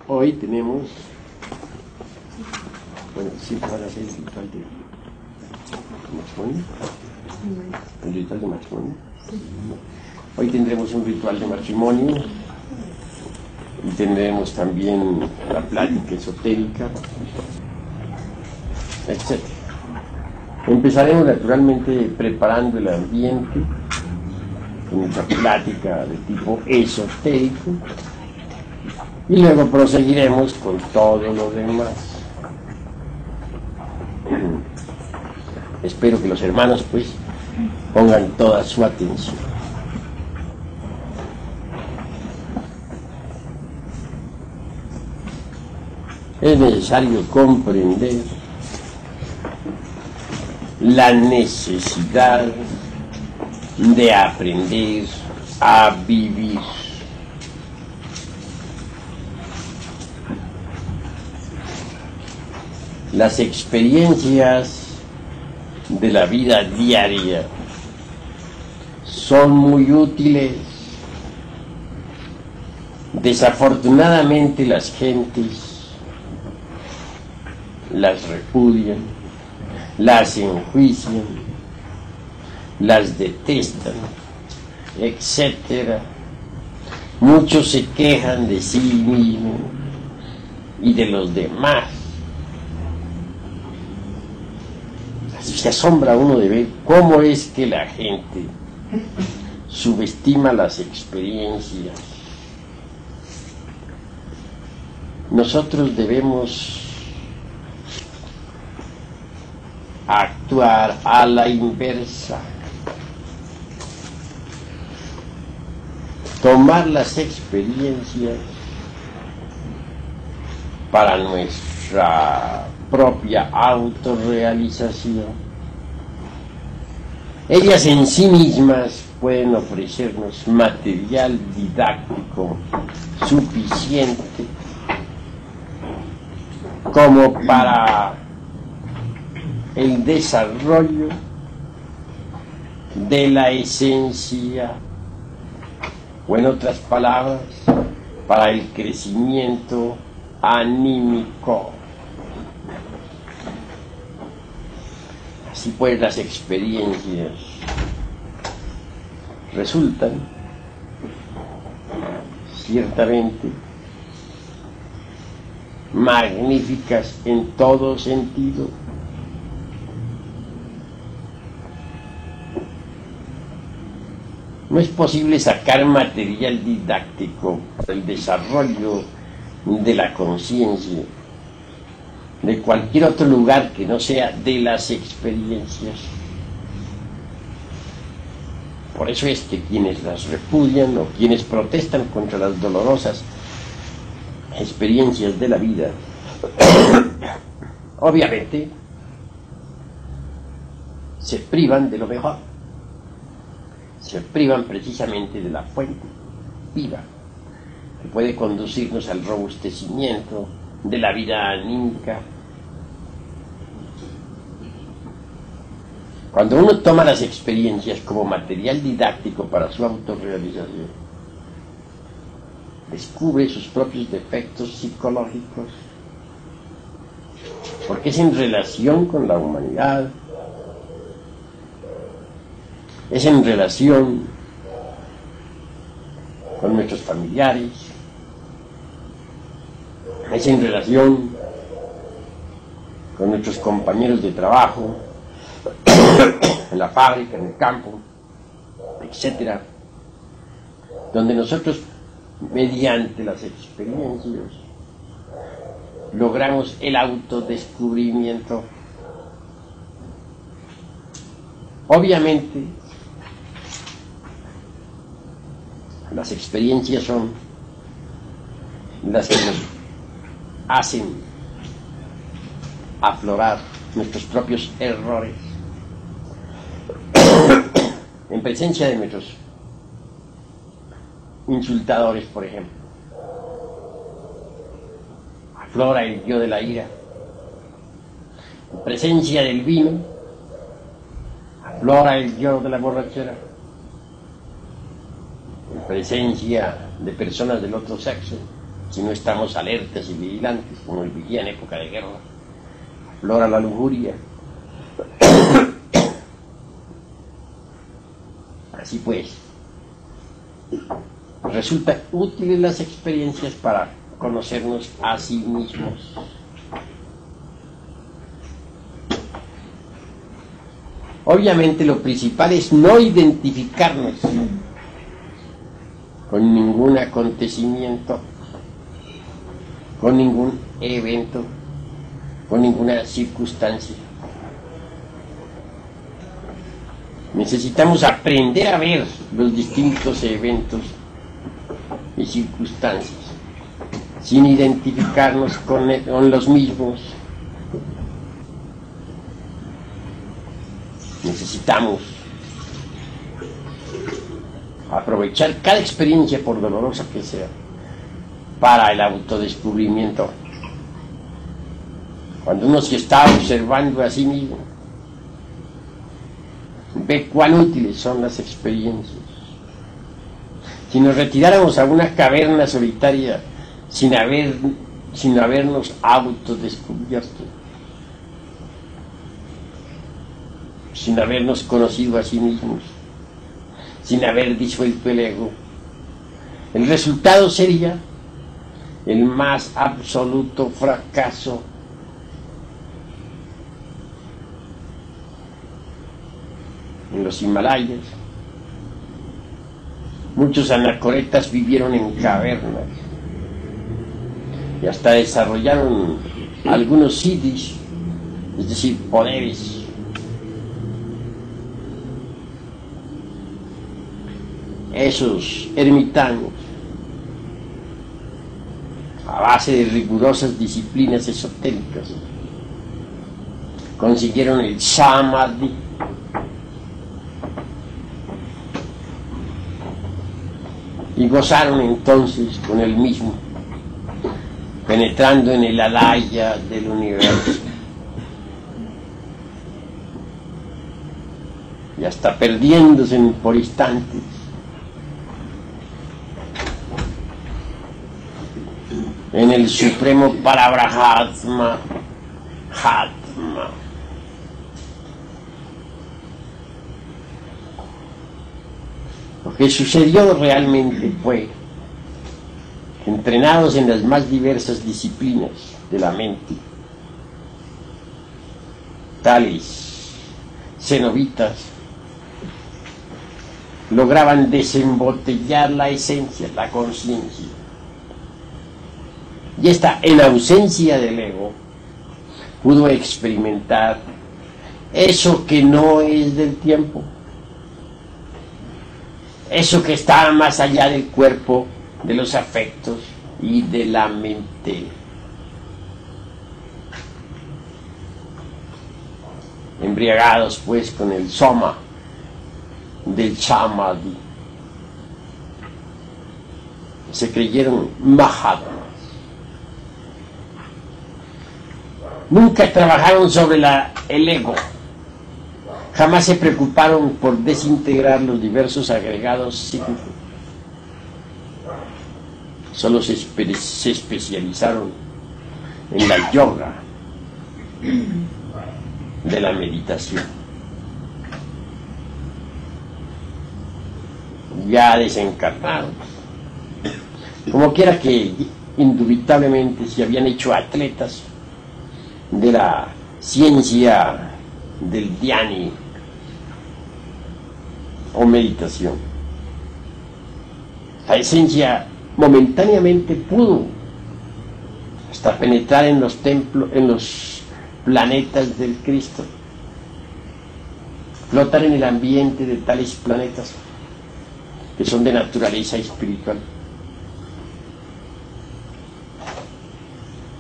Hoy tenemos, bueno, sí, van a hacer el ritual de matrimonio. El ritual de matrimonio. Hoy tendremos un ritual de matrimonio y tendremos también la plática esotérica, etc. Empezaremos naturalmente preparando el ambiente con nuestra plática de tipo esotérico y luego proseguiremos con todo lo demás. Espero que los hermanos pues pongan toda su atención. Es necesario comprender la necesidad de aprender a vivir. Las experiencias de la vida diaria son muy útiles. Desafortunadamente las gentes las repudian, las enjuician, las detestan, etc. Muchos se quejan de sí mismos y de los demás. Se asombra uno de ver cómo es que la gente subestima las experiencias. Nosotros debemos actuar a la inversa. Tomar las experiencias para nuestra propia autorrealización. Ellas en sí mismas pueden ofrecernos material didáctico suficiente como para el desarrollo de la esencia, o en otras palabras, para el crecimiento anímico. Así pues, las experiencias resultan ciertamente magníficas en todo sentido. No es posible sacar material didáctico para el desarrollo de la conciencia de cualquier otro lugar que no sea de las experiencias. Por eso es que quienes las repudian o quienes protestan contra las dolorosas experiencias de la vida, obviamente se privan de lo mejor. Se privan precisamente de la fuente viva que puede conducirnos al robustecimiento de la vida anímica. Cuando uno toma las experiencias como material didáctico para su autorrealización, descubre sus propios defectos psicológicos, porque es en relación con la humanidad, es en relación con nuestros familiares, es en relación con nuestros compañeros de trabajo, en la fábrica, en el campo, etc., donde nosotros, mediante las experiencias, logramos el autodescubrimiento. Obviamente, las experiencias son las que nos hacen aflorar nuestros propios errores en presencia de nuestros insultadores, por ejemplo. Aflora el yo de la ira. En presencia del vino, aflora el yo de la borrachera. En presencia de personas del otro sexo, si no estamos alertas y vigilantes, como el vigía en época de guerra, aflora la lujuria. Así pues, resultan útiles las experiencias para conocernos a sí mismos. Obviamente lo principal es no identificarnos con ningún acontecimiento, con ningún evento, con ninguna circunstancia. Necesitamos aprender a ver los distintos eventos y circunstancias sin identificarnos con los mismos. Necesitamos aprovechar cada experiencia, por dolorosa que sea, para el autodescubrimiento. Cuando uno se está observando a sí mismo, ve cuán útiles son las experiencias. Si nos retiráramos a una caverna solitaria sin habernos autodescubierto, sin habernos conocido a sí mismos, sin haber disuelto el ego, el resultado sería el más absoluto fracaso. En los Himalayas, muchos anacoretas vivieron en cavernas y hasta desarrollaron algunos siddhis, es decir, poderes. Esos ermitaños, a base de rigurosas disciplinas esotéricas, consiguieron el samadhi, y gozaron entonces con el mismo, penetrando en el alaya del universo y hasta perdiéndose por instantes en el supremo Parabrahatma, Hatma. Lo que sucedió realmente fue que, entrenados en las más diversas disciplinas de la mente, tales cenobitas lograban desembotellar la esencia, la conciencia. Y esta, en ausencia del ego, pudo experimentar eso que no es del tiempo, eso que está más allá del cuerpo, de los afectos y de la mente. Embriagados pues con el soma del samadhi, se creyeron mahatmas. Nunca trabajaron sobre el ego. Jamás se preocuparon por desintegrar los diversos agregados psíquicos. Solo se especializaron en la yoga de la meditación. Ya desencarnados. Como quiera que indubitablemente se habían hecho atletas de la ciencia del dhyani o meditación. La esencia momentáneamente pudo hasta penetrar en los templos, en los planetas del Cristo, flotar en el ambiente de tales planetas que son de naturaleza espiritual.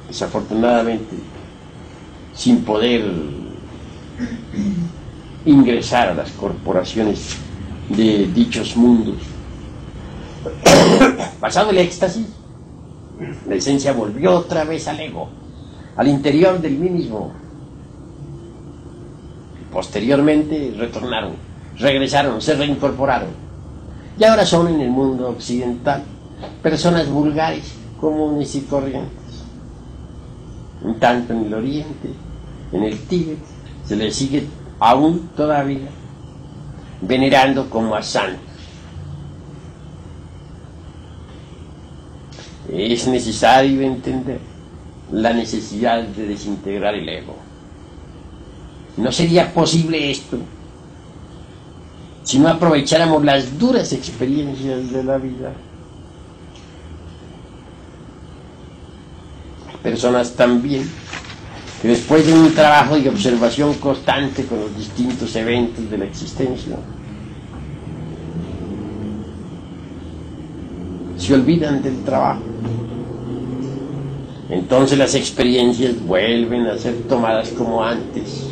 Desafortunadamente, sin poder ingresar a las corporaciones de dichos mundos. Pasado el éxtasis, la esencia volvió otra vez al ego, al interior del mí mismo. Posteriormente regresaron, se reincorporaron. Y ahora son en el mundo occidental personas vulgares, comunes y corrientes. En tanto en el Oriente, en el Tíbet, se le sigue aún todavía venerando como a santos. Es necesario entender la necesidad de desintegrar el ego. No sería posible esto si no aprovecháramos las duras experiencias de la vida. Hay personas también que después de un trabajo y observación constante con los distintos eventos de la existencia, se olvidan del trabajo. Entonces las experiencias vuelven a ser tomadas como antes.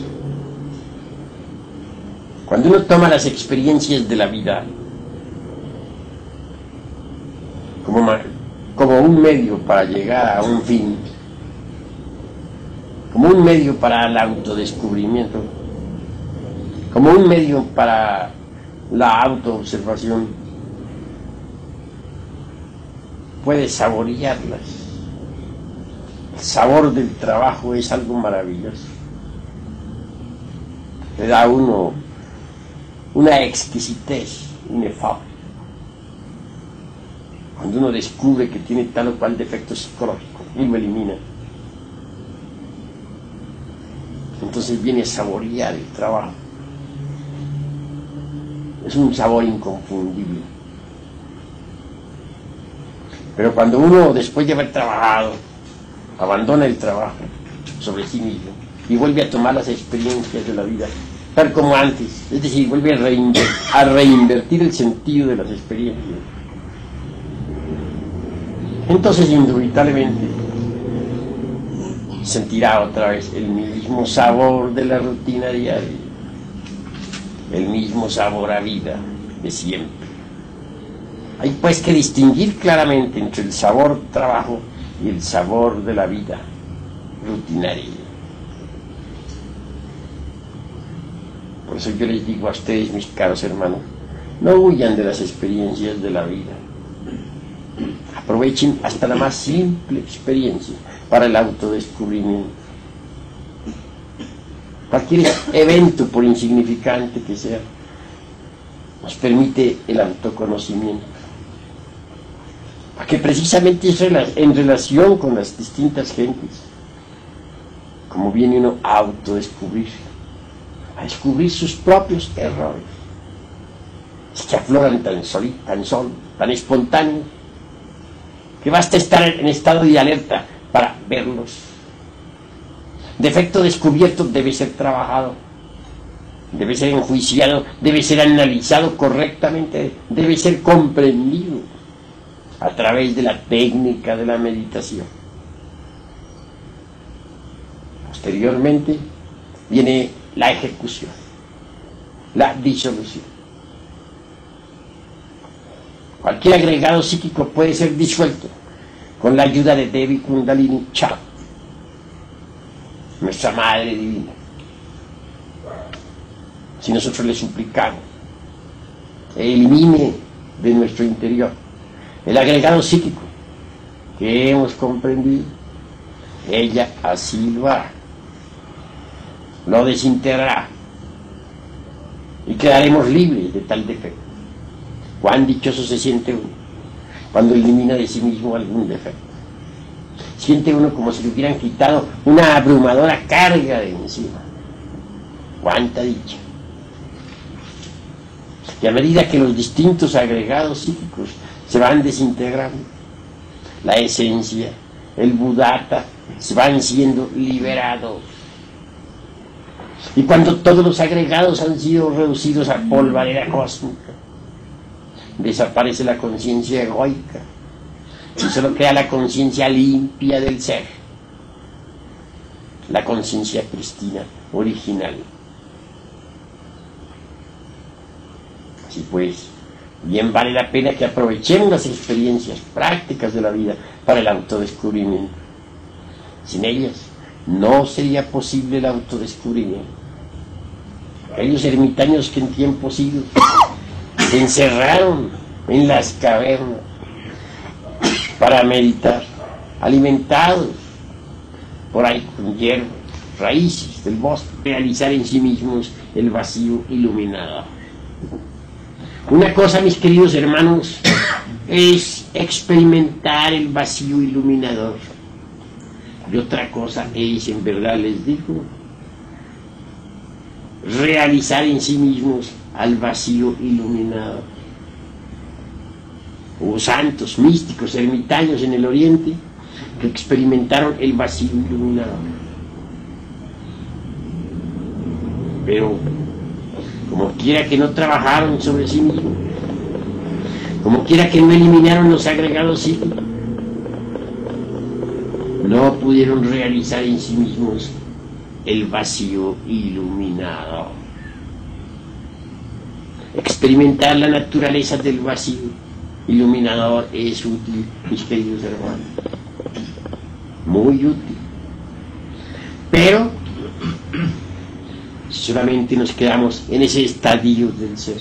Cuando uno toma las experiencias de la vida como un medio para llegar a un fin, como un medio para el autodescubrimiento, como un medio para la autoobservación, puede saborearlas. El sabor del trabajo es algo maravilloso. Le da a uno una exquisitez inefable. Cuando uno descubre que tiene tal o cual defecto psicológico y lo elimina, entonces viene a saborear el trabajo. Es un sabor inconfundible. Pero cuando uno, después de haber trabajado, abandona el trabajo sobre sí mismo y vuelve a tomar las experiencias de la vida tal como antes, es decir, vuelve a reinvertir el sentido de las experiencias, entonces indubitablemente sentirá otra vez el mismo sabor de la rutina diaria, el mismo sabor a vida de siempre. Hay pues que distinguir claramente entre el sabor trabajo y el sabor de la vida rutinaria. Por eso yo les digo a ustedes, mis caros hermanos, no huyan de las experiencias de la vida. Aprovechen hasta la más simple experiencia para el autodescubrimiento. Cualquier evento, por insignificante que sea, nos permite el autoconocimiento. Porque precisamente es en relación con las distintas gentes como viene uno a autodescubrirse, a descubrir sus propios errores. Es que afloran tan solo, tan espontáneos, que basta estar en estado de alerta para verlos. Defecto descubierto debe ser trabajado, debe ser enjuiciado, debe ser analizado correctamente, debe ser comprendido a través de la técnica de la meditación. Posteriormente viene la ejecución, la disolución. Cualquier agregado psíquico puede ser disuelto con la ayuda de Devi Kundalini Chakra, nuestra Madre Divina. Si nosotros le suplicamos, elimine de nuestro interior el agregado psíquico que hemos comprendido, ella así lo hará, lo desintegrará y quedaremos libres de tal defecto. Cuán dichoso se siente uno cuando elimina de sí mismo algún defecto. Siente uno como si le hubieran quitado una abrumadora carga de encima. Cuánta dicha. Y a medida que los distintos agregados psíquicos se van desintegrando, la esencia, el Buddhata, se van siendo liberados. Y cuando todos los agregados han sido reducidos a polvareda cósmica, desaparece la conciencia egoica y solo queda la conciencia limpia del ser, la conciencia prístina, original. Así pues, bien vale la pena que aprovechemos las experiencias prácticas de la vida para el autodescubrimiento. Sin ellas no sería posible el autodescubrimiento. Aquellos ermitaños que en tiempos idos se encerraron en las cavernas para meditar, alimentados por ahí con hierbas, raíces del bosque, realizar en sí mismos el vacío iluminador. Una cosa, mis queridos hermanos, es experimentar el vacío iluminador, y otra cosa es, en verdad les digo, realizar en sí mismos al vacío iluminador. Hubo santos, místicos, ermitaños en el Oriente que experimentaron el vacío iluminador. Pero, como quiera que no trabajaron sobre sí mismos, como quiera que no eliminaron los agregados psíquicos, no pudieron realizar en sí mismos el vacío iluminador. Experimentar la naturaleza del vacío iluminador es útil, mis queridos hermanos, muy útil. Pero solamente nos quedamos en ese estadio del ser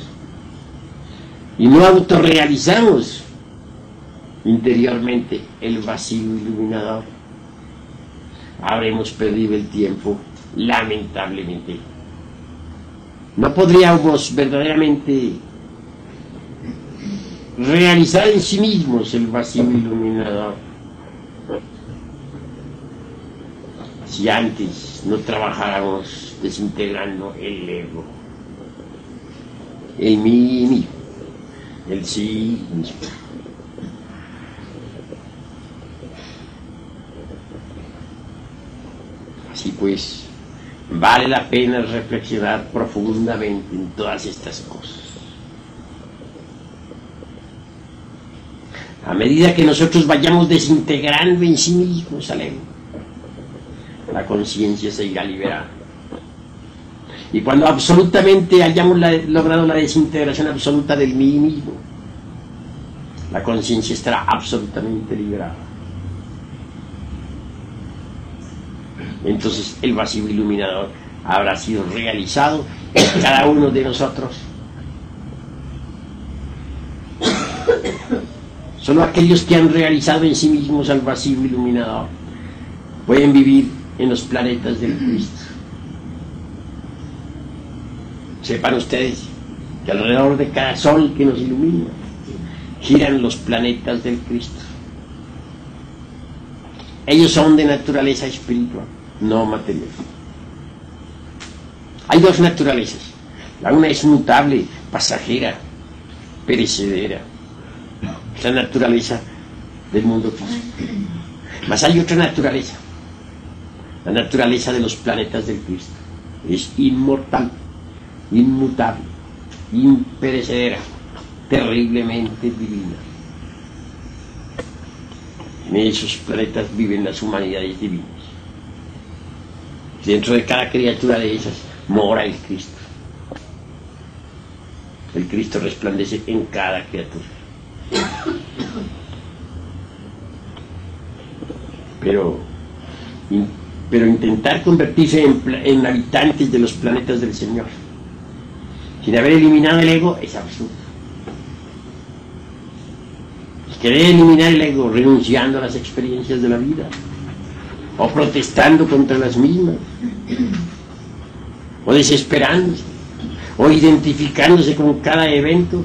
y no autorrealizamos interiormente el vacío iluminador, habremos perdido el tiempo, lamentablemente. No podríamos verdaderamente realizar en sí mismos el vacío iluminador si antes no trabajáramos desintegrando el ego, el mí mismo, el sí mismo. Así pues, vale la pena reflexionar profundamente en todas estas cosas. A medida que nosotros vayamos desintegrando en sí mismos al ego, la conciencia se irá liberando. Y cuando absolutamente hayamos logrado la desintegración absoluta del mí mismo, la conciencia estará absolutamente liberada. Entonces el vacío iluminador habrá sido realizado en cada uno de nosotros. Solo aquellos que han realizado en sí mismos el vacío iluminador pueden vivir en los planetas del Cristo. Sepan ustedes que alrededor de cada sol que nos ilumina giran los planetas del Cristo. Ellos son de naturaleza espiritual, no material. Hay dos naturalezas. La una es mutable, pasajera, perecedera. Es la naturaleza del mundo físico. Mas hay otra naturaleza, la naturaleza de los planetas del Cristo. Es inmortal, inmutable, imperecedera, terriblemente divina. En esos planetas viven las humanidades divinas. Dentro de cada criatura de esas mora el Cristo. El Cristo resplandece en cada criatura. Pero intentar convertirse en habitantes de los planetas del Señor sin haber eliminado el ego es absurdo. Querer eliminar el ego renunciando a las experiencias de la vida o protestando contra las mismas o desesperándose o identificándose con cada evento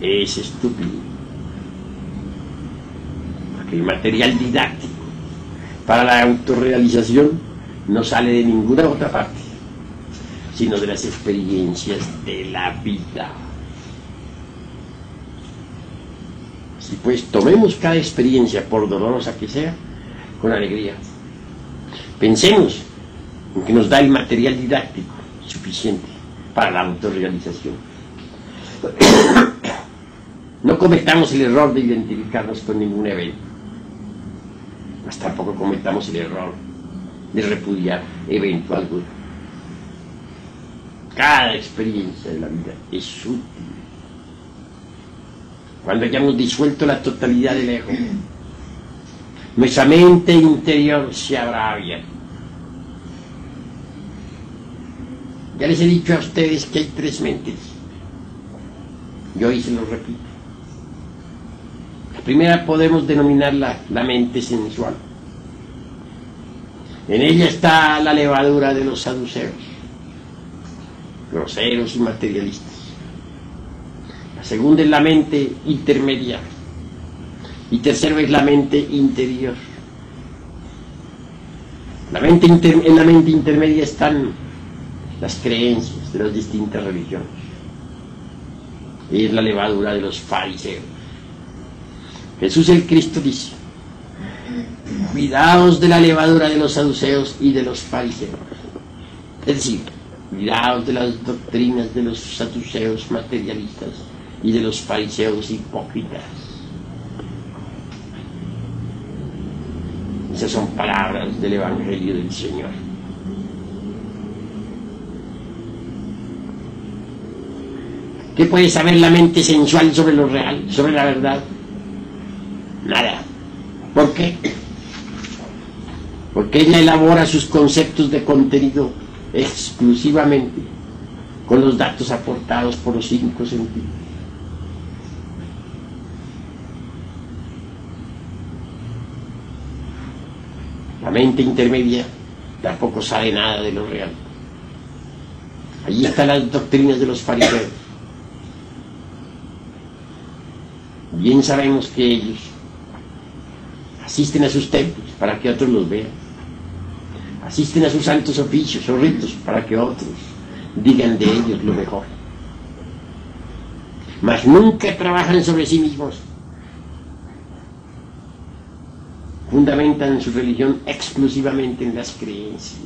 es estúpido, porque el material didáctico para la autorrealización no sale de ninguna otra parte sino de las experiencias de la vida. Y pues tomemos cada experiencia, por dolorosa que sea, con alegría. Pensemos en que nos da el material didáctico suficiente para la autorrealización. No cometamos el error de identificarnos con ningún evento, mas tampoco cometamos el error de repudiar evento alguno. Cada experiencia de la vida es útil. Cuando hayamos disuelto la totalidad del ego, nuestra mente interior se habrá abierto. Ya les he dicho a ustedes que hay tres mentes, y hoy se los repito. La primera podemos denominarla la mente sensual. En ella está la levadura de los saduceos, groseros y materialistas. La segunda es la mente intermedia. Y tercero es la mente interior. En la mente intermedia están las creencias de las distintas religiones. Es la levadura de los fariseos. Jesús el Cristo dice: cuidaos de la levadura de los saduceos y de los fariseos. Es decir, cuidaos de las doctrinas de los saduceos materialistas y de los fariseos hipócritas. Esas son palabras del Evangelio del Señor. ¿Qué puede saber la mente sensual sobre lo real, sobre la verdad? Nada. ¿Por qué? Porque ella elabora sus conceptos de contenido exclusivamente con los datos aportados por los 5 sentidos. La mente intermedia tampoco sabe nada de lo real. Allí están las doctrinas de los fariseos. Bien sabemos que ellos asisten a sus templos para que otros los vean. Asisten a sus santos oficios o ritos para que otros digan de ellos lo mejor. Mas nunca trabajan sobre sí mismos. Fundamentan su religión exclusivamente en las creencias.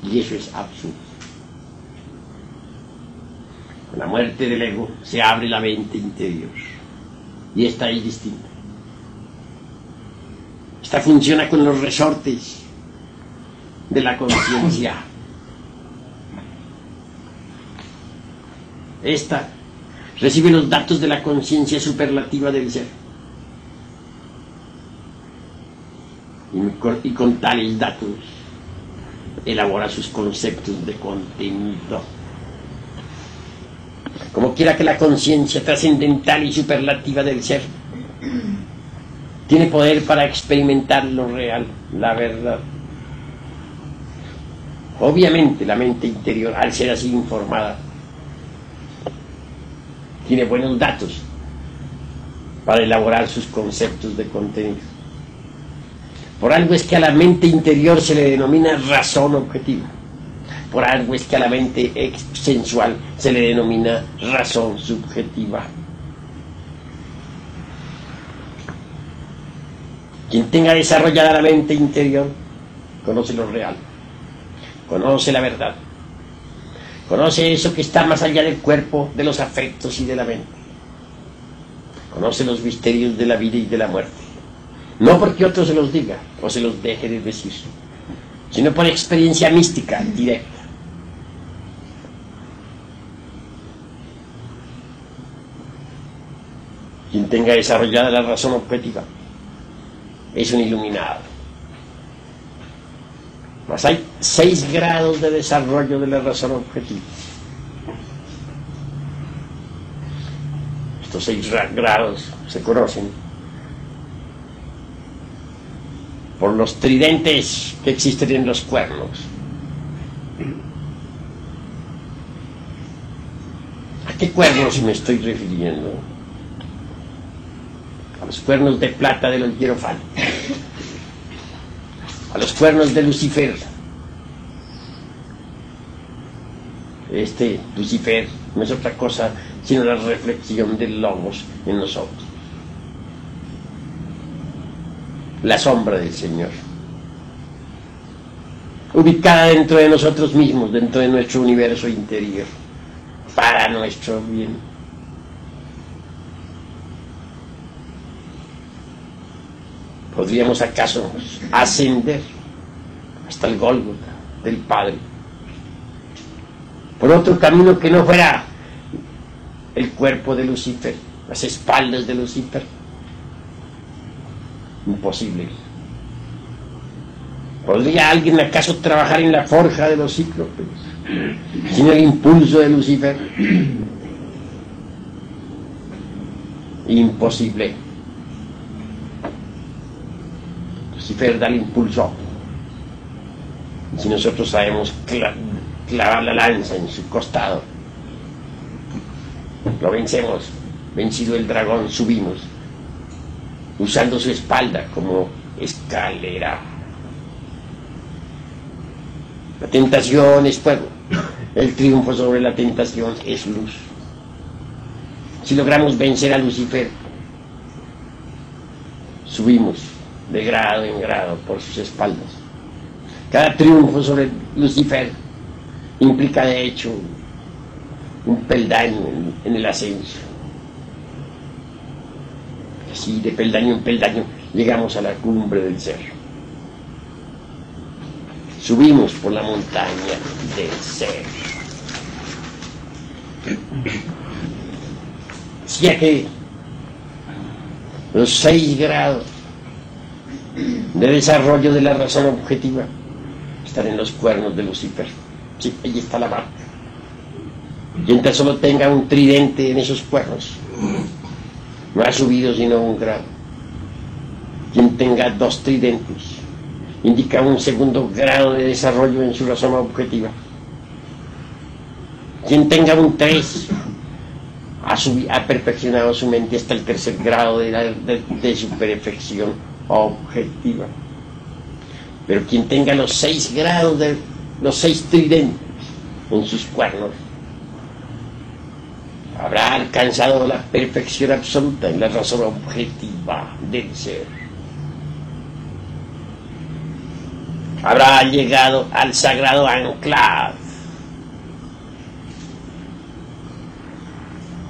Y eso es absurdo. Con la muerte del ego se abre la mente interior. Y esta es distinta. Esta funciona con los resortes de la conciencia. Esta recibe los datos de la conciencia superlativa del ser. Y con tales datos elabora sus conceptos de contenido. Como quiera que la conciencia trascendental y superlativa del ser tiene poder para experimentar lo real, la verdad. Obviamente la mente interior, al ser así informada, tiene buenos datos para elaborar sus conceptos de contenido. Por algo es que a la mente interior se le denomina razón objetiva. Por algo es que a la mente sensual se le denomina razón subjetiva. Quien tenga desarrollada la mente interior conoce lo real, conoce la verdad, conoce eso que está más allá del cuerpo, de los afectos y de la mente. Conoce los misterios de la vida y de la muerte. No porque otro se los diga o se los deje de decir, sino por experiencia mística directa. Quien tenga desarrollada la razón objetiva es un iluminado. Mas hay 6 grados de desarrollo de la razón objetiva. Estos 6 grados se conocen por los tridentes que existen en los cuernos. ¿A qué cuernos me estoy refiriendo? A los cuernos de plata de los hierofantes, a los cuernos de Lucifer. Este Lucifer no es otra cosa sino la reflexión del Logos en nosotros, la sombra del Señor, ubicada dentro de nosotros mismos, dentro de nuestro universo interior, para nuestro bien. ¿Podríamos acaso ascender hasta el Gólgota del Padre por otro camino que no fuera el cuerpo de Lucifer, las espaldas de Lucifer? Imposible. ¿Podría alguien acaso trabajar en la forja de los cíclopes sin el impulso de Lucifer? Imposible. Lucifer da el impulso. Si nosotros sabemos clavar la lanza en su costado, lo vencemos. Vencido el dragón, subimos, usando su espalda como escalera. La tentación es fuego. El triunfo sobre la tentación es luz. Si logramos vencer a Lucifer, subimos de grado en grado por sus espaldas. Cada triunfo sobre Lucifer implica de hecho un peldaño en el ascenso. Así de peldaño en peldaño llegamos a la cumbre del cerro. Subimos por la montaña del ser. Decía que los 6 grados de desarrollo de la razón objetiva están en los cuernos de Lucifer. Sí, ahí está la marca. Quien tan solo tenga un tridente en esos cuernos no ha subido sino 1 grado. Quien tenga 2 tridentes indica un 2.º grado de desarrollo en su razón objetiva. Quien tenga un 3 ha perfeccionado su mente hasta el 3.er grado de su perfección objetiva. Pero quien tenga los 6 grados de los 6 tridentes en sus cuernos habrá alcanzado la perfección absoluta en la razón objetiva del ser. Habrá llegado al sagrado anclad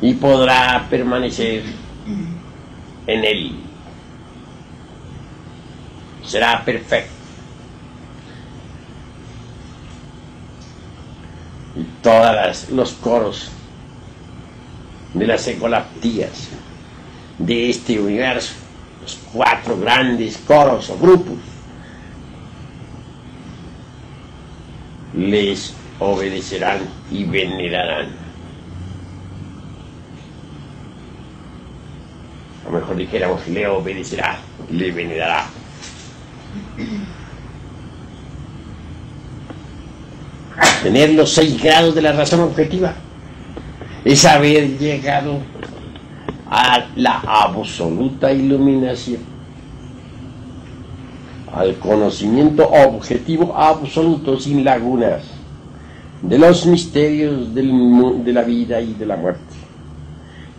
y podrá permanecer en él. Será perfecto. Y todos los coros de las ecolaptías de este universo, los 4 grandes coros o grupos, les obedecerán y venerarán. O mejor dijéramos, le obedecerá, le venerará. Tener los 6 grados de la razón objetiva es haber llegado a la absoluta iluminación, al conocimiento objetivo absoluto sin lagunas de los misterios de la vida y de la muerte,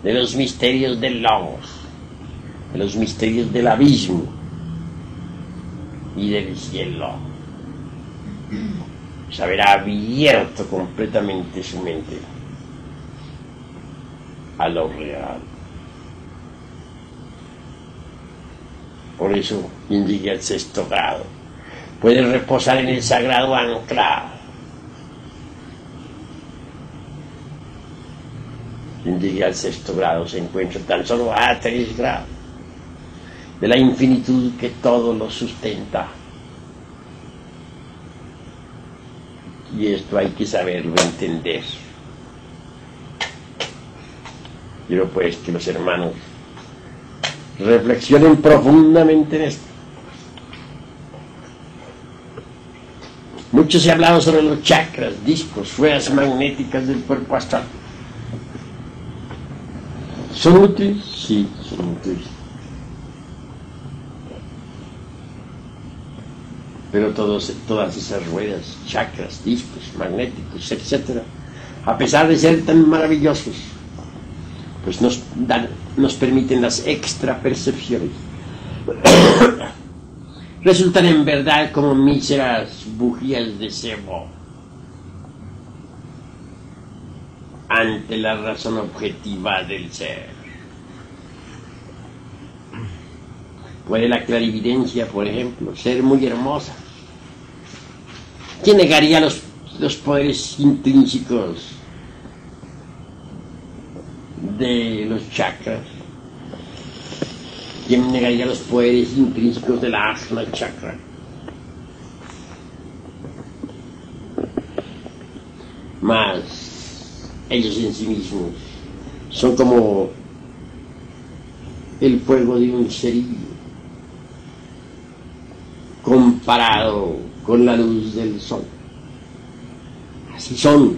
de los misterios del logos, de los misterios del abismo y del cielo. Se habrá abierto completamente su mente a lo real. Por eso, quien llegue al 6.º grado puede reposar en el sagrado ancla. Quien llegue al 6.º grado se encuentra tan solo a 3 grados de la infinitud que todo lo sustenta. Y esto hay que saberlo entender. Quiero pues que los hermanos reflexionen profundamente en esto. Mucho se ha hablado sobre los chakras, discos, ruedas magnéticas del cuerpo astral. ¿Son útiles? Sí, son útiles. Pero todas esas ruedas, chakras, discos, magnéticos, etc., a pesar de ser tan maravillosos, pues nos permiten las extrapercepciones. Resultan en verdad como míseras bujías de cebo ante la razón objetiva del ser. Puede la clarividencia, por ejemplo, ser muy hermosa. ¿Quién negaría los poderes intrínsecos de los chakras? ¿Quién negaría los poderes intrínsecos de la Ajna chakra? Mas ellos en sí mismos son como el fuego de un cerillo. comparado con la luz del sol. Así son,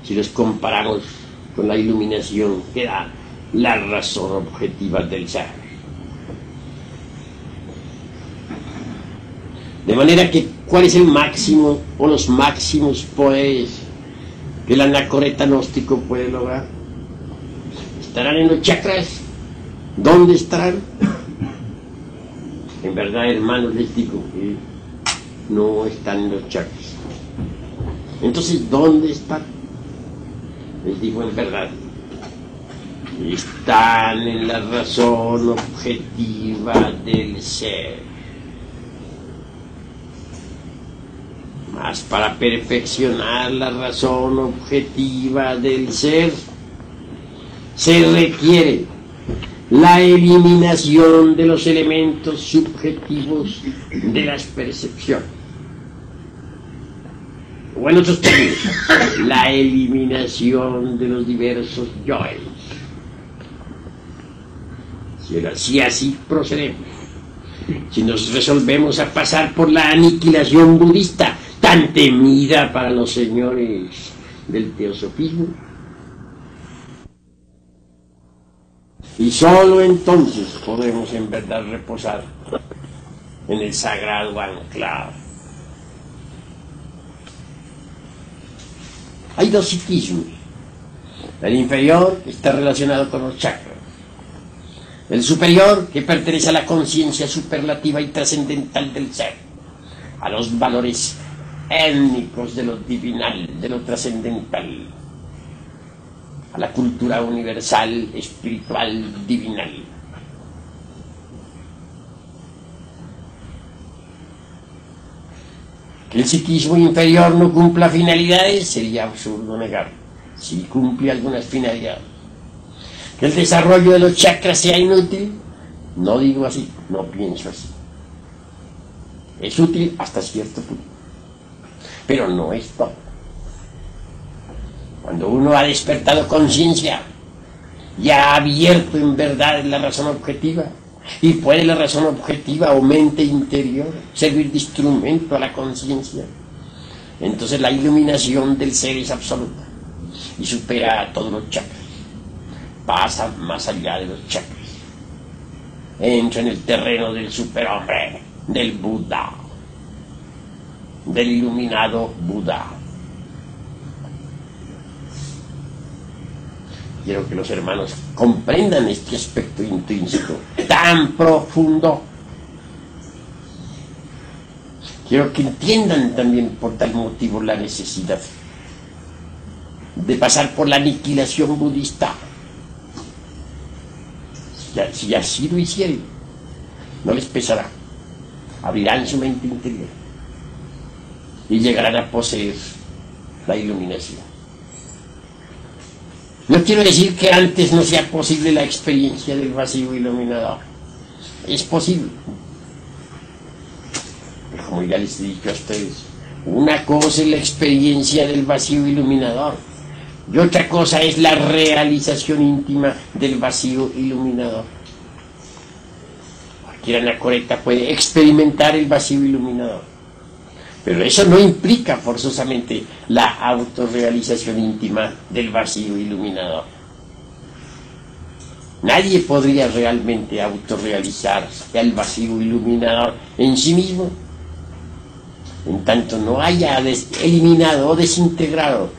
si los comparamos con la iluminación que da la razón objetiva del ser. De manera que, ¿cuál es el máximo o los máximos poderes que el anacoreta gnóstico puede lograr? ¿Estarán en los chakras? ¿Dónde estarán? En verdad, hermanos, les digo que no están en los chakras. Entonces, ¿dónde están? Les digo en verdad, están en la razón objetiva del ser. Mas para perfeccionar la razón objetiva del ser, se requiere la eliminación de los elementos subjetivos de las percepciones. O en otros términos, la eliminación de los diversos yoes. Si así procedemos, si nos resolvemos a pasar por la aniquilación budista, tan temida para los señores del teosofismo, y solo entonces podemos en verdad reposar en el sagrado anclado. Hay dos psiquismos. El inferior, que está relacionado con los chakras. El superior, que pertenece a la conciencia superlativa y trascendental del ser, a los valores étnicos de lo divinal, de lo trascendental, a la cultura universal, espiritual, divinal. Que el psiquismo inferior no cumpla finalidades sería absurdo negar. Sí cumple algunas finalidades. Que el desarrollo de los chakras sea inútil, no digo así, no pienso así. Es útil hasta cierto punto, pero no es todo. Cuando uno ha despertado conciencia y ha abierto en verdad la razón objetiva, y puede la razón objetiva o mente interior servir de instrumento a la conciencia, entonces la iluminación del ser es absoluta y supera a todos los chakras, pasa más allá de los chakras, entra en el terreno del superhombre, del Buda, del iluminado Buda. Quiero que los hermanos comprendan este aspecto intrínseco tan profundo. Quiero que entiendan también por tal motivo la necesidad de pasar por la aniquilación budista. Si así lo hicieren, no les pesará. Abrirán su mente interior y llegarán a poseer la iluminación. No quiero decir que antes no sea posible la experiencia del vacío iluminador. Es posible. Pero como ya les he dicho a ustedes, una cosa es la experiencia del vacío iluminador y otra cosa es la realización íntima del vacío iluminador. Cualquier anacoreta puede experimentar el vacío iluminador, pero eso no implica forzosamente la autorrealización íntima del vacío iluminador. Nadie podría realmente autorrealizar el vacío iluminador en sí mismo, en tanto no haya eliminado o desintegrado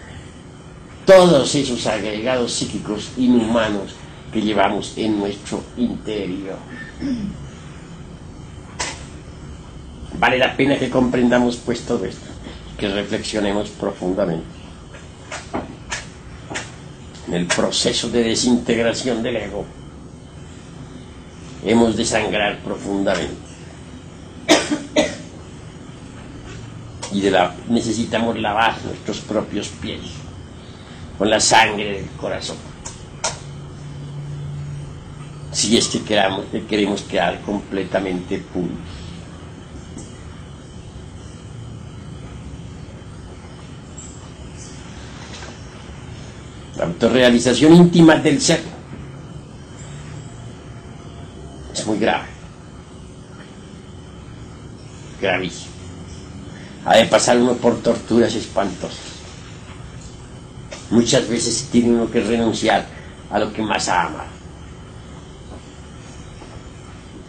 todos esos agregados psíquicos inhumanos que llevamos en nuestro interior. Vale la pena que comprendamos pues todo esto, que reflexionemos profundamente en el proceso de desintegración del ego. Hemos de sangrar profundamente y necesitamos lavar nuestros propios pies con la sangre del corazón, si es que queremos quedar completamente puros. La autorrealización íntima del ser es muy grave. gravísimo. Ha de pasar uno por torturas espantosas. Muchas veces tiene uno que renunciar a lo que más ama.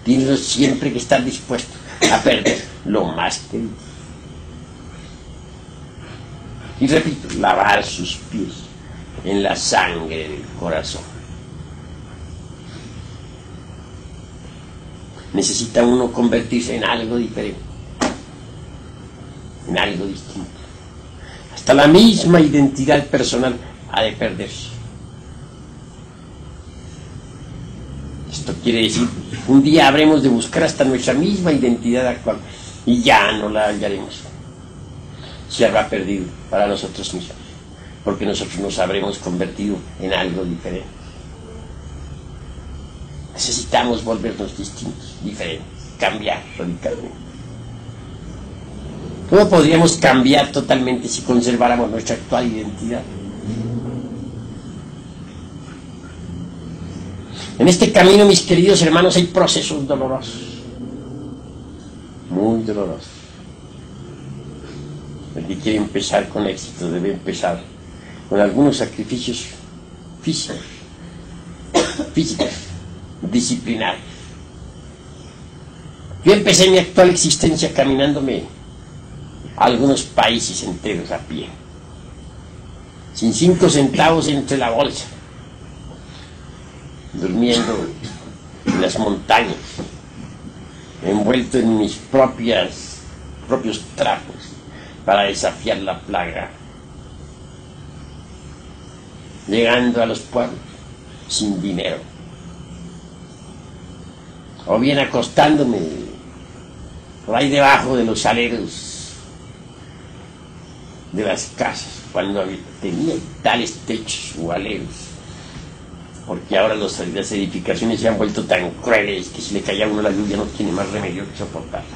Tiene uno siempre que estar dispuesto a perder lo más querido. Y repito, lavar sus pies en la sangre del corazón. Necesita uno convertirse en algo diferente, en algo distinto. Hasta la misma identidad personal ha de perderse. Esto quiere decir, un día habremos de buscar hasta nuestra misma identidad actual y ya no la hallaremos. Se habrá perdido para nosotros mismos, porque nosotros nos habremos convertido en algo diferente. Necesitamos volvernos distintos, diferentes, cambiar radicalmente. ¿Cómo podríamos cambiar totalmente si conserváramos nuestra actual identidad? En este camino, mis queridos hermanos, hay procesos dolorosos, muy dolorosos. El que quiere empezar con éxito debe empezar con algunos sacrificios físicos, disciplinarios. Yo empecé mi actual existencia caminándome a algunos países enteros a pie, sin 5 centavos entre la bolsa, durmiendo en las montañas, envuelto en mis propios trapos para desafiar la plaga, llegando a los pueblos sin dinero, o bien acostándome por ahí debajo de los aleros de las casas, cuando tenía tales techos o aleros, porque ahora las edificaciones se han vuelto tan crueles que si le cae a uno la lluvia no tiene más remedio que soportarla.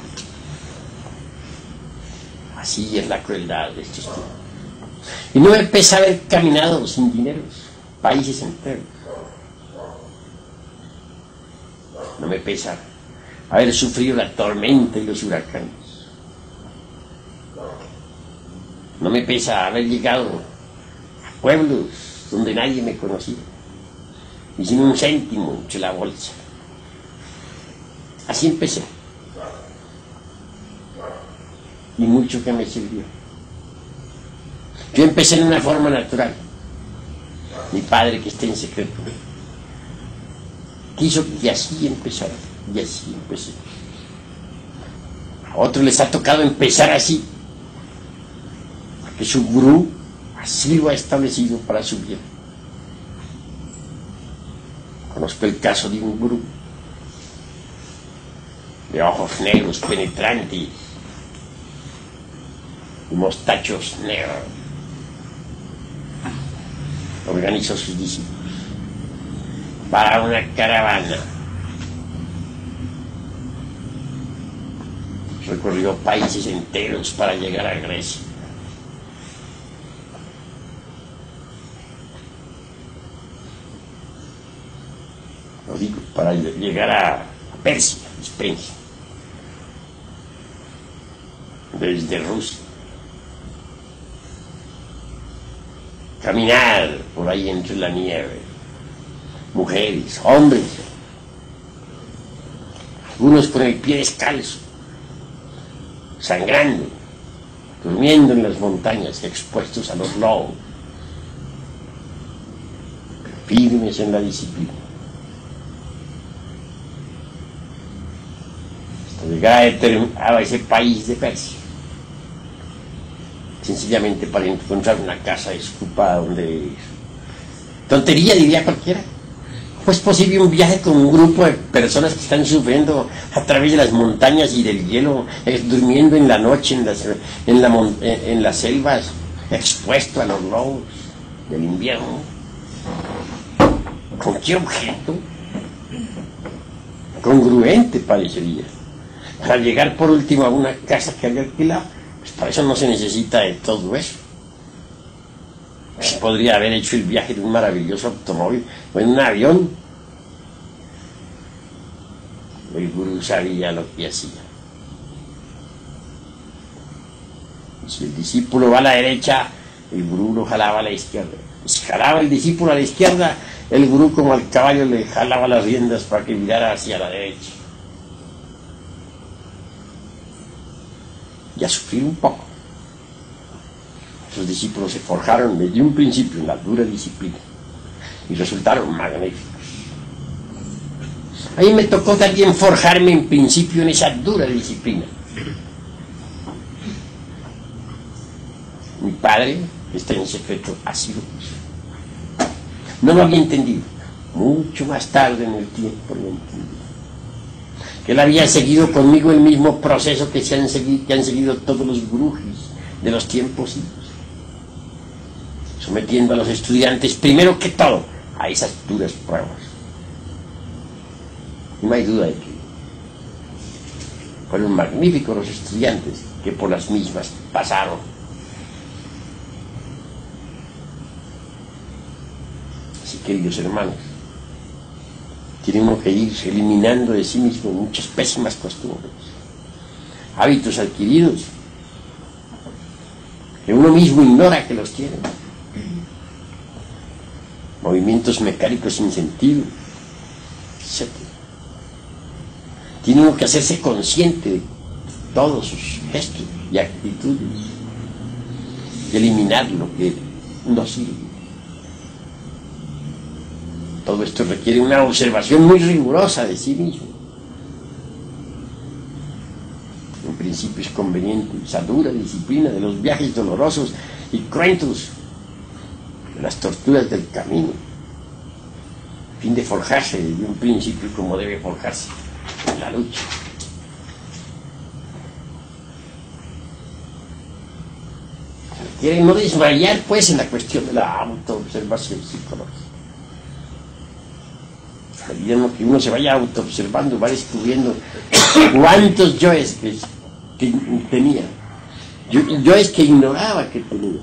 Así es la crueldad de estos tiempos. Y no me pesa haber caminado sin dineros, países enteros. No me pesa haber sufrido la tormenta y los huracanes. No me pesa haber llegado a pueblos donde nadie me conocía y sin un céntimo entre la bolsa. Así empecé. Y mucho que me sirvió. Yo empecé en una forma natural. Mi padre, que está en secreto, quiso que así empezara, y así empecé. A otros les ha tocado empezar así, porque su gurú así lo ha establecido para su bien. Conozco el caso de un gurú de ojos negros penetrantes y mostachos negros. Organizó a sus discípulos para una caravana. Recorrió países enteros para llegar a Grecia. Lo digo, para llegar a Persia, Spencer, desde Rusia. Caminar por ahí entre la nieve, mujeres, hombres, algunos con el pie descalzo, sangrando, durmiendo en las montañas, expuestos a los lobos, firmes en la disciplina, hasta llegar a ese país de Persia, sencillamente para encontrar una casa desocupada donde... Tontería, diría cualquiera. ¿Cómo es posible un viaje con un grupo de personas que están sufriendo a través de las montañas y del hielo, durmiendo en la noche en las selvas, expuesto a los lobos del invierno? ¿Con qué objeto? Congruente parecería. Para llegar por último a una casa que había alquilado. Pues para eso no se necesita de todo eso. Pues podría haber hecho el viaje en un maravilloso automóvil o en un avión. El gurú sabía lo que hacía. Si el discípulo va a la derecha, el gurú lo jalaba a la izquierda. Si jalaba el discípulo a la izquierda, el gurú como al caballo le jalaba las riendas para que mirara hacia la derecha. Y a sufrir un poco. Sus discípulos se forjaron desde un principio en la dura disciplina y resultaron magníficos. A mí me tocó también forjarme en principio en esa dura disciplina. Mi padre, que está en secreto, así lo puso. No lo había entendido. Mucho más tarde en el tiempo lo entendí. Que él había seguido conmigo el mismo proceso que han seguido todos los gurús de los tiempos idos, sometiendo a los estudiantes, primero que todo, a esas duras pruebas. Y no hay duda de que fueron magníficos los estudiantes que por las mismas pasaron. Así, queridos hermanos, tenemos que ir eliminando de sí mismo muchas pésimas costumbres, hábitos adquiridos, que uno mismo ignora que los tiene. Movimientos mecánicos sin sentido, etc. Tiene uno que hacerse consciente de todos sus gestos y actitudes y eliminar lo que no sirve. Todo esto requiere una observación muy rigurosa de sí mismo. En principio es conveniente esa dura disciplina de los viajes dolorosos y cruentos, de las torturas del camino, a fin de forjarse desde un principio como debe forjarse en la lucha. Requiere no desmayar pues en la cuestión de la autoobservación psicológica. A medida que uno se vaya autoobservando, va descubriendo cuántos yoes que tenía, yoes que ignoraba que tenía.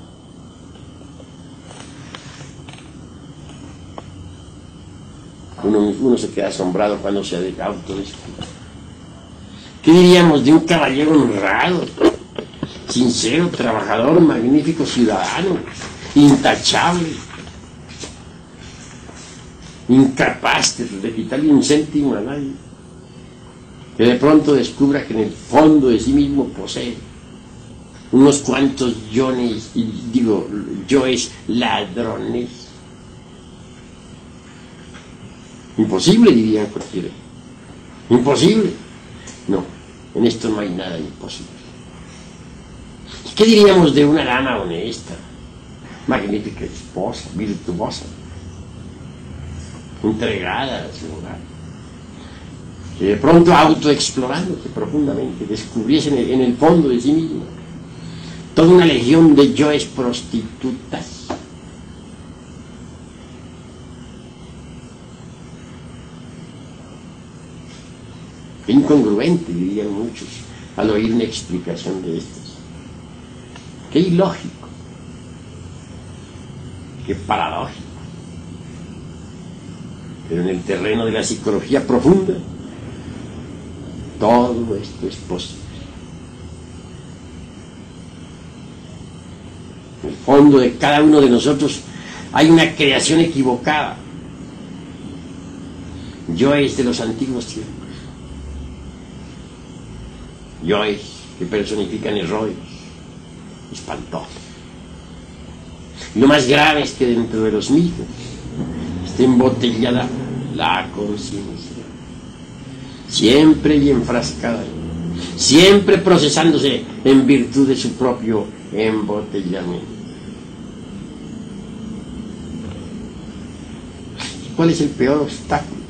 Uno se queda asombrado cuando se autodescubre. ¿Qué diríamos de un caballero honrado, sincero, trabajador, magnífico ciudadano, intachable, incapaz de quitarle un céntimo a nadie, que de pronto descubra que en el fondo de sí mismo posee unos cuantos yoes ladrones? Imposible, diría cualquiera. Imposible. No, en esto no hay nada imposible. ¿Qué diríamos de una dama honesta, magnífica esposa, virtuosa, entregada a su hogar, que de pronto autoexplorándose profundamente descubriese en el fondo de sí misma toda una legión de yoes prostitutas? Qué incongruente, dirían muchos, al oír una explicación de estas. Qué ilógico, qué paradójico. Pero en el terreno de la psicología profunda, todo esto es posible. En el fondo de cada uno de nosotros hay una creación equivocada. Yoes de los antiguos tiempos. Yoes que personifican errores espantosos. Y lo más grave es que dentro de los mismos está embotellada la conciencia, siempre y enfrascada, siempre procesándose en virtud de su propio embotellamiento. ¿Cuál es el peor obstáculo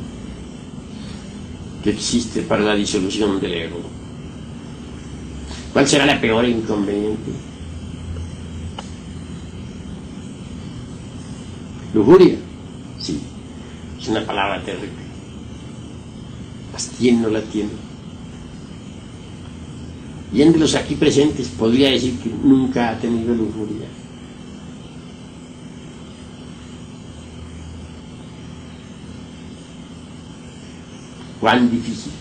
que existe para la disolución del ego? ¿Cuál será la peor inconveniente? Lujuria, sí, es una palabra terrible. Mas ¿quién no la tiene? Y entre los aquí presentes podría decir que nunca ha tenido lujuria. Cuán difícil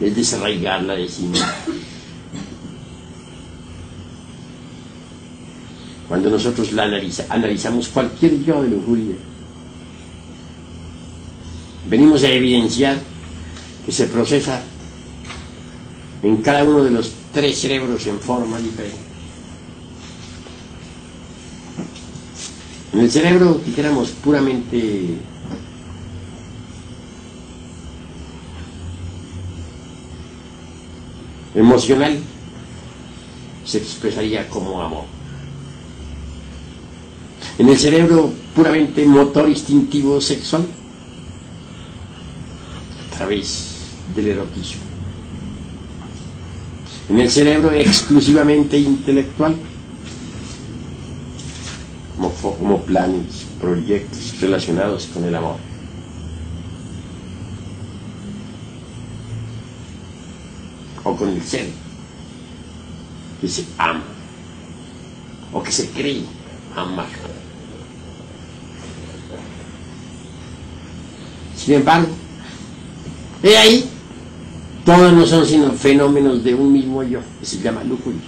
es desarraigarla de sí mismo. Cuando nosotros analizamos cualquier yo de lujuria, venimos a evidenciar que se procesa en cada uno de los 3 cerebros en forma diferente. En el cerebro, dijéramos, puramente emocional, se expresaría como amor. En el cerebro puramente motor instintivo sexual, a través del erotismo. En el cerebro exclusivamente intelectual, como planes, proyectos relacionados con el amor. O con el ser que se ama o que se cree amar. Sin embargo, de ahí todos no son sino fenómenos de un mismo yo, que se llama lujuria.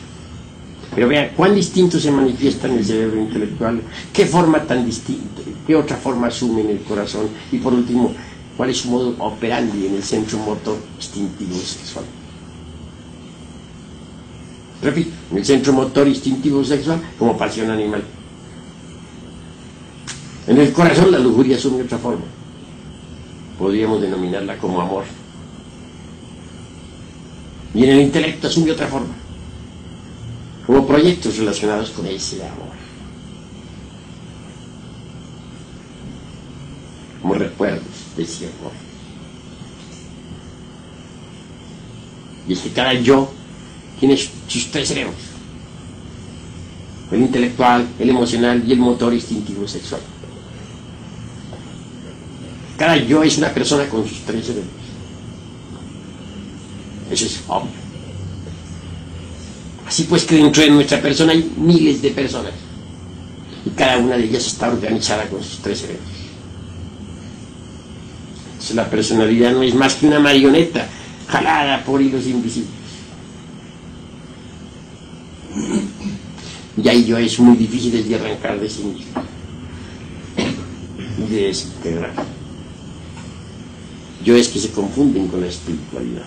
Pero vean cuán distinto se manifiesta en el cerebro intelectual, qué forma tan distinta, qué otra forma asume en el corazón, y por último, cuál es su modo operandi en el centro motor instintivo sexual. Repito, en el centro motor instintivo sexual como pasión animal. En el corazón la lujuria asume otra forma. Podríamos denominarla como amor. Y en el intelecto asume otra forma, como proyectos relacionados con ese amor, como recuerdos de ese amor. Y es que cada yo tiene sus 3 cerebros: el intelectual, el emocional y el motor instintivo sexual. Cada yo es una persona con sus 3 cerebros. Eso es obvio. Así pues que dentro de nuestra persona hay miles de personas y cada una de ellas está organizada con sus 3 cerebros. Entonces la personalidad no es más que una marioneta jalada por hilos invisibles. Y ahí yo es muy difícil de arrancar de sí mismo y de desintegrar. Yo es que se confunden con la espiritualidad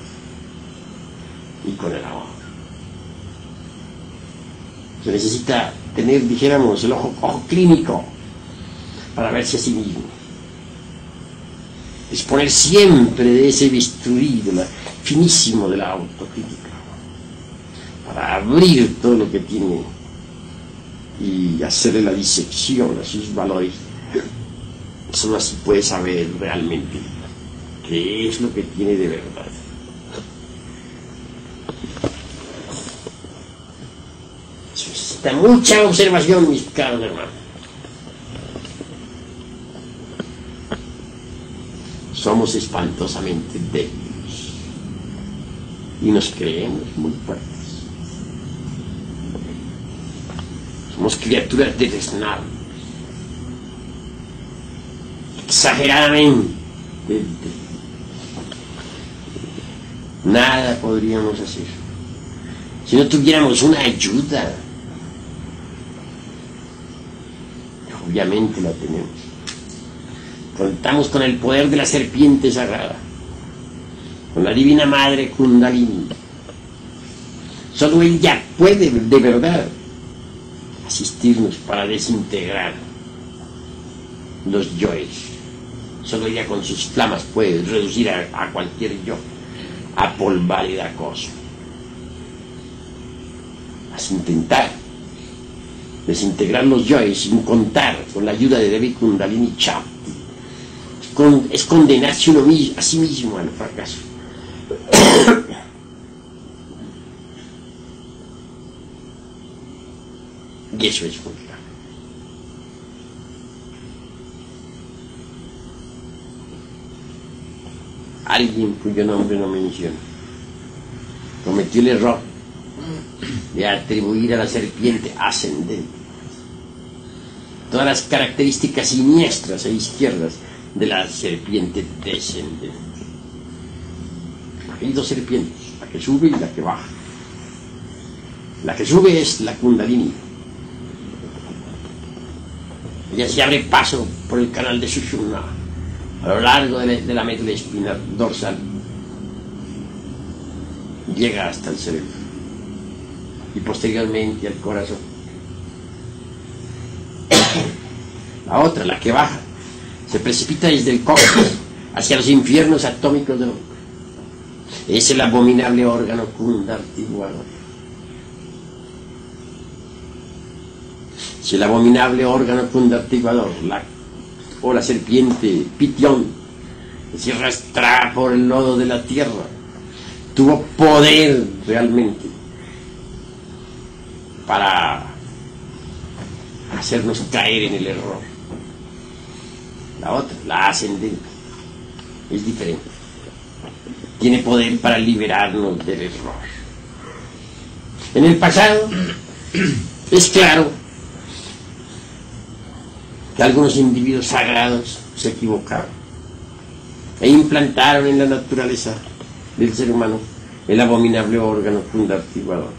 y con el amor. Se necesita tener, dijéramos, el ojo clínico para verse a sí mismo. Disponer siempre de ese bisturí finísimo de la autocrítica para abrir todo lo que tiene y hacerle la disección a sus valores. Solo así puede saber realmente qué es lo que tiene de verdad. Se necesita mucha observación, mis caros hermanos. Somos espantosamente débiles y nos creemos muy fuertes. Somos criaturas deleznables, exageradamente débiles. Nada podríamos hacer si no tuviéramos una ayuda. Obviamente la tenemos. Contamos con el poder de la serpiente sagrada, con la divina madre Kundalini. Solo ella puede de verdad asistirnos para desintegrar los yoes. Solo ella con sus flamas puede reducir a cualquier yo a polvar y acoso. Vas a intentar desintegrar los yoes sin contar con la ayuda de Devi Kundalini Chakti. Es condenarse uno a sí mismo al fracaso. Y eso es muy grave. Alguien cuyo nombre no menciono cometió el error de atribuir a la serpiente ascendente todas las características siniestras e izquierdas de la serpiente descendente. Hay 2 serpientes, la que sube y la que baja. La que sube es la Kundalini, Ya se abre paso por el canal de Sushumna, a lo largo de la médula espinal dorsal, llega hasta el cerebro y posteriormente al corazón. La otra, la que baja, se precipita desde el coxis hacia los infiernos atómicos del hombre. Es el abominable órgano kundartiguador. Si el abominable órgano kundartiguador, o la serpiente Pitión, que se arrastra por el lodo de la tierra, tuvo poder realmente para hacernos caer en el error. La otra, la ascendente, es diferente. Tiene poder para liberarnos del error. En el pasado, es claro que algunos individuos sagrados se equivocaron e implantaron en la naturaleza del ser humano el abominable órgano kundartiguador.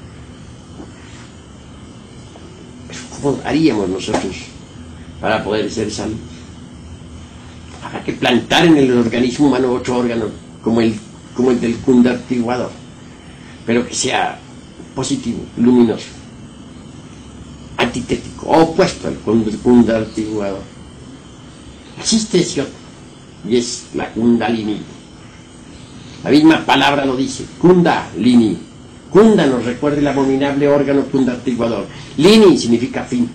¿Cómo haríamos nosotros para poder ser salvos? Habrá que plantar en el organismo humano otro órgano como el del kundartiguador, pero que sea positivo, luminoso, antitético, opuesto al kundartiguador. Existe ese otro, y es la kundalini. La misma palabra lo dice, kundalini. Kunda nos recuerda el abominable órgano kundartiguador. Lini significa fin,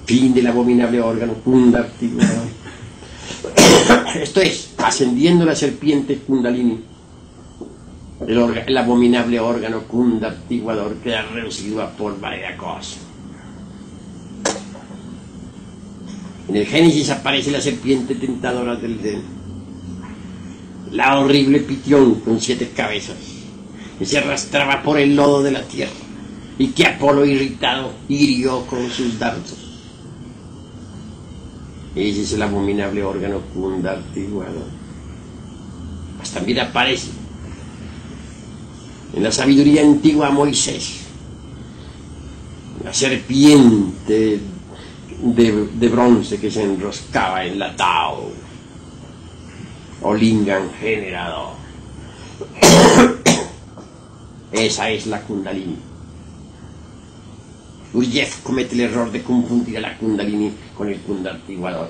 fin del abominable órgano kundartiguador. Esto es, ascendiendo la serpiente kundalini, el abominable órgano kundartiguador queda reducido a polvo de acoso. En el Génesis aparece la serpiente tentadora del Edén, la horrible Pitión con 7 cabezas, que se arrastraba por el lodo de la tierra y que Apolo irritado hirió con sus dardos. Ese es el abominable órgano kundartiguador. Pues también aparece en la sabiduría antigua Moisés, la serpiente de bronce que se enroscaba en la Tao, o lingam generador. Esa es la kundalini. Gurdjieff comete el error de confundir a la kundalini con el kundartiguador,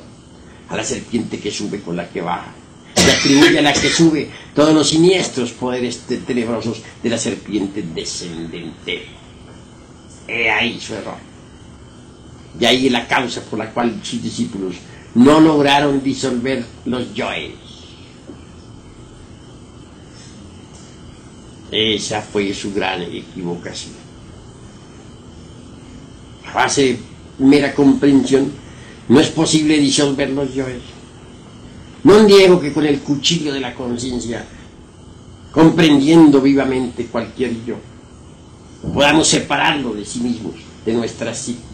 a la serpiente que sube con la que baja, y atribuye a la que sube todos los siniestros poderes tenebrosos de la serpiente descendente. He ahí su error. Y ahí es la causa por la cual sus discípulos no lograron disolver los yoes. Esa fue su gran equivocación. A base de mera comprensión no es posible disolver los yoes. No niego que con el cuchillo de la conciencia, comprendiendo vivamente cualquier yo, podamos separarlo de sí mismos, de nuestra psiquis.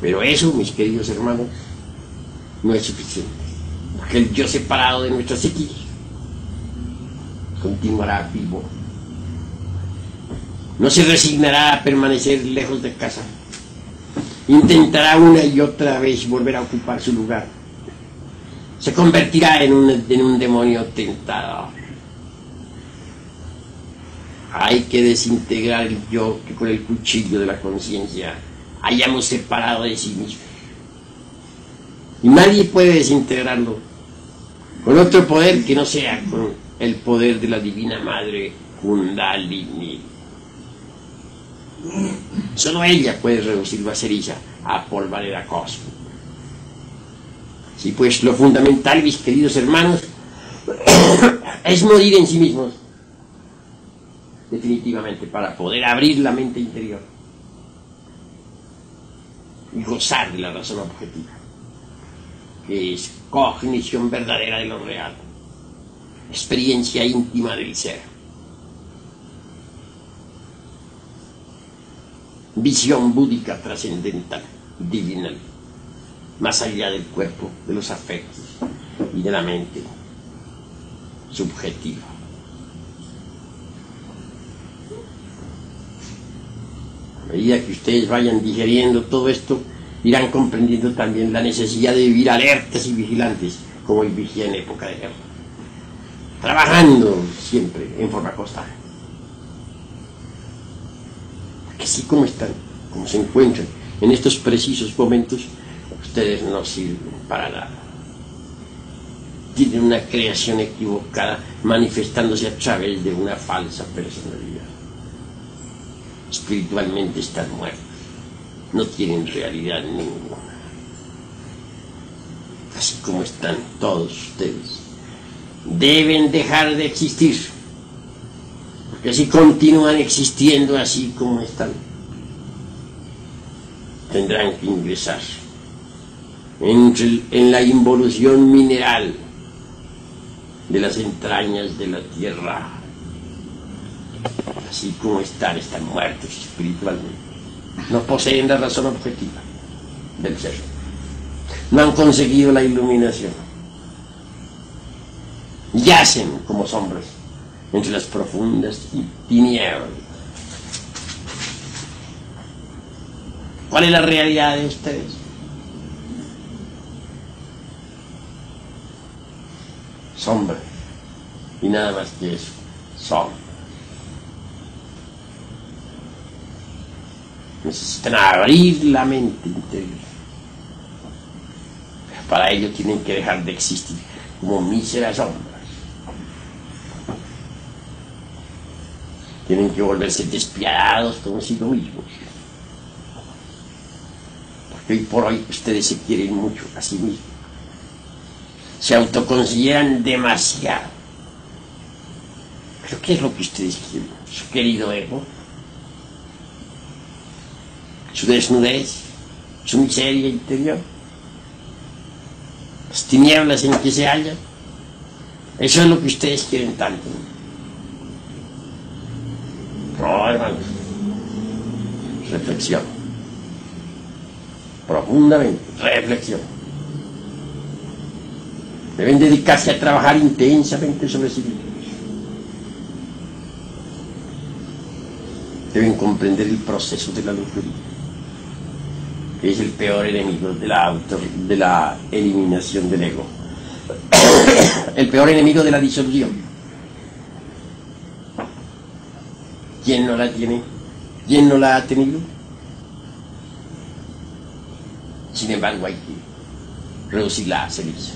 Pero eso, mis queridos hermanos, no es suficiente, porque el yo separado de nuestra psiquis continuará vivo. No se resignará a permanecer lejos de casa. Intentará una y otra vez volver a ocupar su lugar. Se convertirá en un demonio tentador. Hay que desintegrar el yo que con el cuchillo de la conciencia hayamos separado de sí mismos. Y nadie puede desintegrarlo con otro poder que no sea con el poder de la Divina Madre Kundalini. Solo ella puede reducirlo a ceniza, a polvareda cósmica. Sí, pues lo fundamental, mis queridos hermanos, es morir en sí mismos, definitivamente, para poder abrir la mente interior y gozar de la razón objetiva, que es cognición verdadera de lo real, experiencia íntima del ser, visión búdica trascendental, divinal, más allá del cuerpo, de los afectos y de la mente subjetiva. medida que ustedes vayan digeriendo todo esto, irán comprendiendo también la necesidad de vivir alertas y vigilantes, como el vigía en época de guerra, trabajando siempre en forma constante. Porque así como están, como se encuentran en estos precisos momentos, ustedes no sirven para nada. Tienen una creación equivocada manifestándose a través de una falsa personalidad. Espiritualmente están muertos, no tienen realidad ninguna. Así como están todos ustedes, deben dejar de existir, porque si continúan existiendo así como están, tendrán que ingresar en la involución mineral de las entrañas de la tierra. Así como están muertos espiritualmente. No poseen la razón objetiva del ser. No han conseguido la iluminación. Yacen como sombras entre las profundas tinieblas. ¿Cuál es la realidad de ustedes? Sombra. Y nada más que eso. Sombra. Necesitan abrir la mente interior. Pero para ello tienen que dejar de existir como míseras sombras. Tienen que volverse despiadados consigo mismos. Porque hoy por hoy ustedes se quieren mucho a sí mismos. Se autoconsideran demasiado. ¿Pero qué es lo que ustedes quieren? Su querido ego, su desnudez, su miseria interior, las tinieblas en que se hallan. Eso es lo que ustedes quieren tanto. No, hermanos. Reflexión. Profundamente, reflexión. Deben dedicarse a trabajar intensamente sobre sí mismos. Deben comprender el proceso de la lujuria, que es el peor enemigo de la eliminación del ego. El peor enemigo de la disolución. ¿Quién no la tiene? ¿Quién no la ha tenido? Sin embargo, hay que reducirla a ceniza.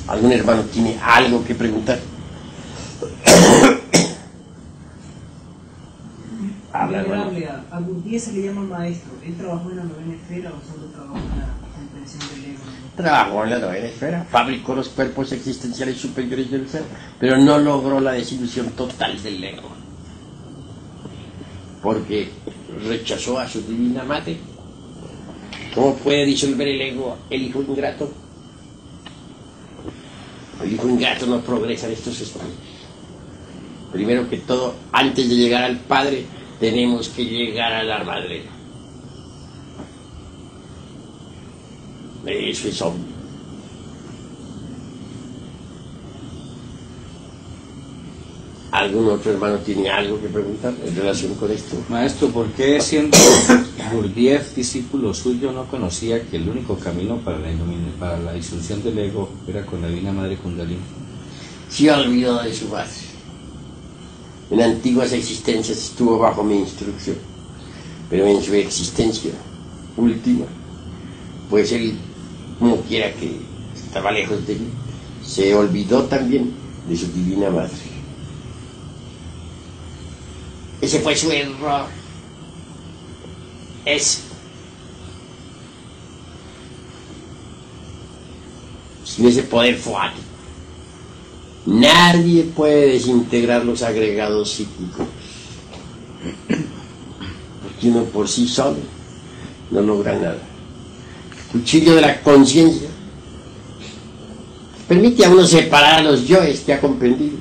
¿Algún hermano tiene algo que preguntar? Habla, hermano. A Gurdjieff se le llama maestro. ¿Él trabajó en la novena esfera o solo trabajó en la comprensión del ego? Trabajó en la novena esfera, fabricó los cuerpos existenciales superiores del ser, pero no logró la desilusión total del ego, porque rechazó a su divina madre. ¿Cómo puede disolver el ego el hijo ingrato? El hijo ingrato no progresa en estos estudios. Primero que todo, antes de llegar al Padre, tenemos que llegar a la Madre. Eso es obvio. ¿Algún otro hermano tiene algo que preguntar en relación con esto? Maestro, ¿por qué siendo Gurdjieff discípulo suyo no conocía que el único camino para la disolución del ego era con la Divina Madre Kundalini? Se olvidó de su base. En antiguas existencias estuvo bajo mi instrucción, pero en su existencia última, pues él, como quiera que estaba lejos de mí, se olvidó también de su Divina Madre. Ese fue su error. Ese. Sin ese poder fuerte, nadie puede desintegrar los agregados psíquicos. Porque uno por sí solo no logra nada. El cuchillo de la conciencia permite a uno separar a los yoes que ha comprendido,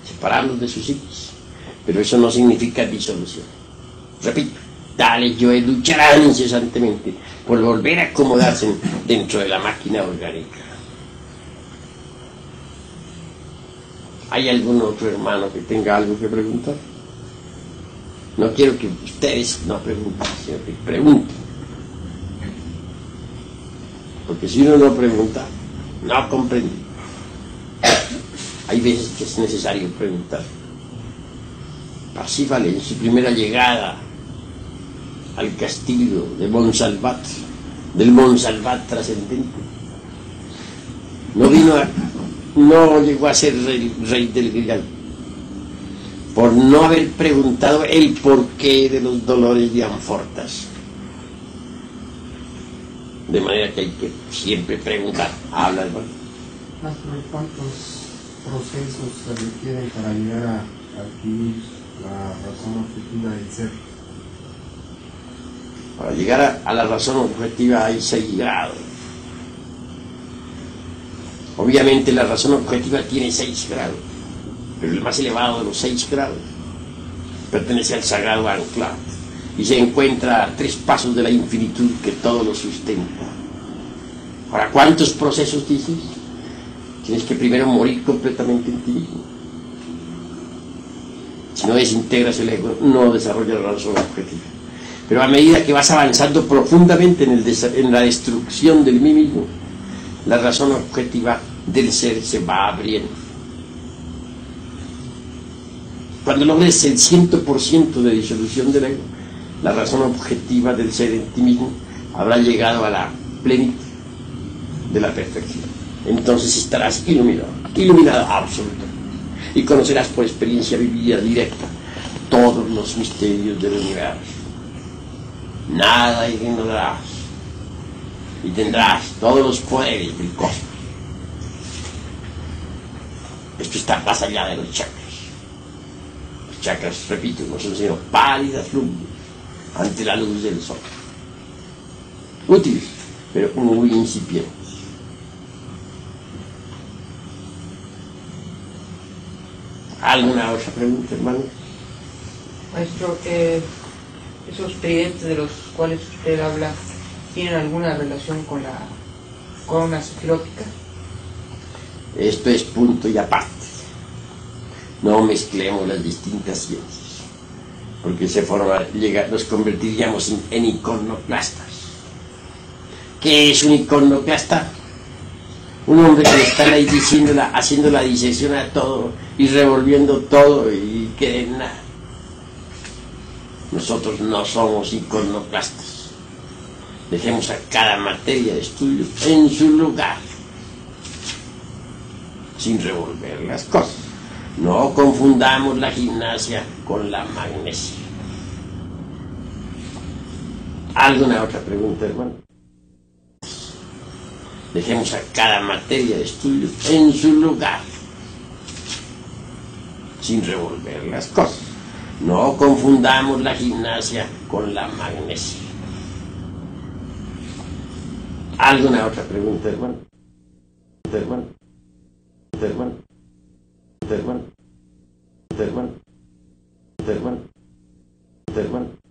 separarlos de sus psiquis. Pero eso no significa disolución. Repito, tales yoes lucharán incesantemente por volver a acomodarse dentro de la máquina orgánica. ¿Hay algún otro hermano que tenga algo que preguntar? No quiero que ustedes no pregunten, sino que pregunten. Porque si uno no pregunta, no comprende. Hay veces que es necesario preguntar. Parsifal, en su primera llegada al castillo de Monsalvat, del Monsalvat trascendente, no llegó a ser rey del Grial por no haber preguntado el porqué de los dolores de Amfortas. De manera que hay que siempre preguntar. Habla, hermano. ¿Cuántos procesos se requieren para llegar a adquirir la razón objetiva del ser? Para llegar a la razón objetiva hay 6 grados. Obviamente la razón objetiva tiene 6 grados, pero el más elevado de los 6 grados pertenece al sagrado ancla y se encuentra a 3 pasos de la infinitud que todo lo sustenta. Ahora, ¿cuántos procesos dices? Tienes que primero morir completamente en ti mismo. Si no desintegras el ego, no desarrollas la razón objetiva. Pero a medida que vas avanzando profundamente en la destrucción del mí mismo, la razón objetiva del ser se va abriendo. Cuando logres el 100% de disolución del ego, la razón objetiva del ser en ti mismo habrá llegado a la plenitud de la perfección. Entonces estarás iluminado absolutamente, y conocerás por experiencia vivida directa todos los misterios del universo. Nada ignorarás y tendrás todos los poderes del cosmos. Esto está más allá de los chakras. Los chakras, repito, no son sino pálidas luces ante la luz del sol. Útiles, pero muy incipientes. ¿Alguna otra pregunta, hermano? Maestro, esos tridentes de los cuales usted habla, ¿tienen alguna relación con la corona sefilótica? Esto es punto y aparte. No mezclemos las distintas ciencias, porque nos convertiríamos en iconoclastas. ¿Qué es un iconoclasta? Un hombre que está ahí haciendo la disección a todo y revolviendo todo y que de nada. Nosotros no somos iconoclastas. Dejemos a cada materia de estudio en su lugar, sin revolver las cosas. No confundamos la gimnasia con la magnesia. ¿Alguna otra pregunta, hermano? Dejemos a cada materia de estudio en su lugar, sin revolver las cosas. No confundamos la gimnasia con la magnesia. ¿Alguna otra pregunta, hermano? Hermano. Hermano. Hermano. Hermano. Hermano. Hermano.